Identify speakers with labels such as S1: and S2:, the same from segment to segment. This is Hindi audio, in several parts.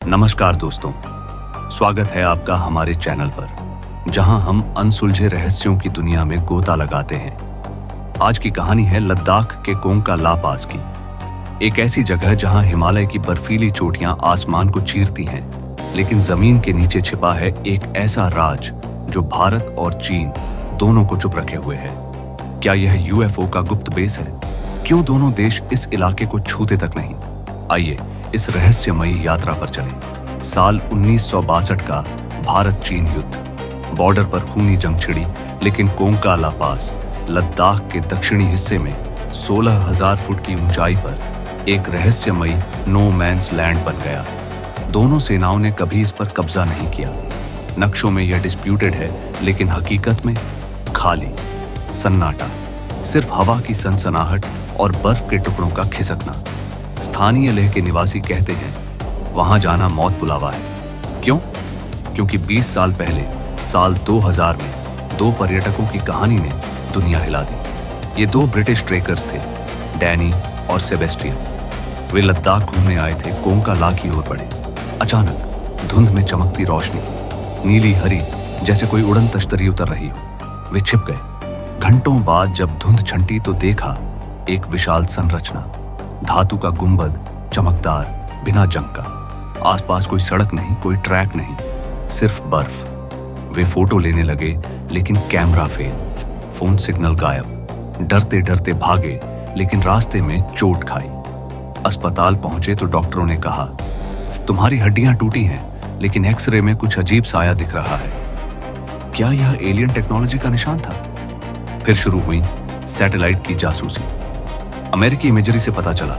S1: नमस्कार दोस्तों, स्वागत है आपका हमारे चैनल पर, जहां हम अनसुलझे रहस्यों की दुनिया में गोता लगाते हैं। आज की कहानी है लद्दाख के कोंका ला पास की, एक ऐसी जगह जहां हिमालय की बर्फीली चोटियां आसमान को चीरती हैं, लेकिन जमीन के नीचे छिपा है एक ऐसा राज जो भारत और चीन दोनों को चुप रखे हुए है। क्या यह यूएफओ का गुप्त बेस है? क्यों दोनों देश इस इलाके को छूते तक नहीं? आइए इस रहस्यमयी यात्रा पर चलें। साल 1962 का भारत चीन युद्ध। बॉर्डर पर खूनी जंग छिड़ी, लेकिन कोंका ला पास लद्दाख के दक्षिणी हिस्से में 16,000 फुट की ऊंचाई पर एक रहस्यमयी नो मैंस लैंड बन गया। दोनों सेनाओं ने कभी इस पर कब्जा नहीं किया। नक्शों में यह डिस्प्यूटेड है, लेकिन हकीकत में खाली सन्नाटा, सिर्फ हवा की सनसनाहट और बर्फ के टुकड़ों का खिसकना। स्थानीय लेह के निवासी कहते हैं वहां जाना मौत बुलावा है। क्यों? क्योंकि 20 साल पहले साल 2000 में दो पर्यटकों की कहानी ने दुनिया हिला दी। ये दो ब्रिटिश ट्रेकर्स थे, डैनी और सेबेस्टियन। वे लद्दाख घूमने आए थे, कोंका ला की ओर बढ़े। अचानक धुंध में चमकती रोशनी, नीली हरी, जैसे कोई उड़न तश्तरी उतर रही हो। वे छिप गए। घंटों बाद जब धुंध छंटी तो देखा एक विशाल संरचना, धातु का गुंबद, चमकदार, बिना जंग का। आसपास कोई सड़क नहीं, कोई ट्रैक नहीं, सिर्फ बर्फ। वे फोटो लेने लगे, लेकिन कैमरा फेल, फोन सिग्नल गायब। डरते डरते भागे, लेकिन रास्ते में चोट खाई। अस्पताल पहुंचे तो डॉक्टरों ने कहा, तुम्हारी हड्डियां टूटी हैं, लेकिन एक्सरे में कुछ अजीब साया दिख रहा है। क्या यह एलियन टेक्नोलॉजी का निशान था? फिर शुरू हुई सैटेलाइट की जासूसी। अमेरिकी इमेजरी से पता चला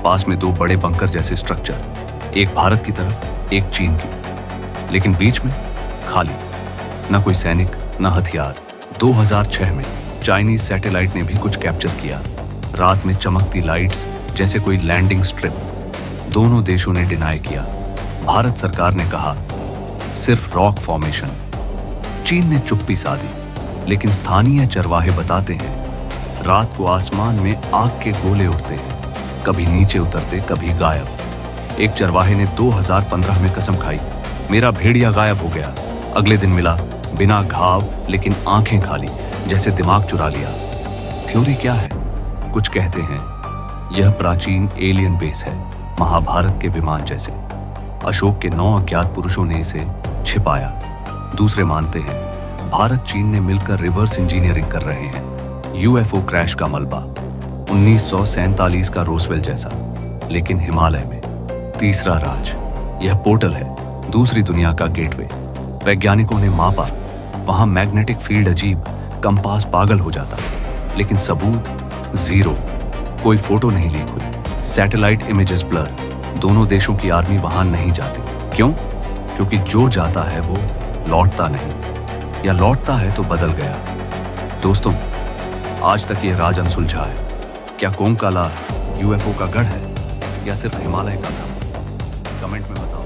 S1: पास में दो बड़े बंकर जैसे स्ट्रक्चर, एक भारत की तरफ, एक चीन की, लेकिन बीच में खाली, न कोई सैनिक, न हथियार। 2006 में चाइनीज सैटेलाइट ने भी कुछ कैप्चर किया। रात में चमकती लाइट्स, जैसे कोई लैंडिंग स्ट्रिप। दोनों देशों ने डिनाई किया। भारत सरकार ने कहा सिर्फ रॉक फॉर्मेशन। चीन ने चुप्पी साधी, लेकिन स्थानीय चरवाहे बताते हैं रात को आसमान में आग के गोले उड़ते हैं, कभी नीचे उतरते, कभी गायब। एक चरवाहे ने 2015 में कसम खाई, मेरा भेड़िया गायब हो गया। अगले दिन मिला, बिना घाव, लेकिन आंखें खाली, जैसे दिमाग चुरा लिया। थ्योरी क्या है? कुछ कहते हैं यह प्राचीन एलियन बेस है, महाभारत के विमान जैसे। अशोक के 9 अज्ञात पुरुषों ने इसे छिपाया। दूसरे मानते हैं भारत चीन ने मिलकर रिवर्स इंजीनियरिंग कर रहे हैं। यूएफओ क्रैश का मलबा 1947 का रोसवेल जैसा, लेकिन हिमालय में। तीसरा राज, यह पोर्टल है, दूसरी दुनिया का गेटवे। वैज्ञानिकों ने मापा, वहां मैग्नेटिक फील्ड अजीब, कंपास पागल हो जाता, लेकिन सबूत जीरो। कोई फोटो नहीं लीक हुई, सैटेलाइट इमेजेस ब्लर। दोनों देशों की आर्मी वहां नहीं जाती। क्यों? क्योंकि जो जाता है वो लौटता नहीं, या लौटता है तो बदल गया। दोस्तों, आज तक ये राज अनसुलझा है। क्या कोंका ला यूएफओ का गढ़ है, या सिर्फ हिमालय का था? कमेंट में बताओ।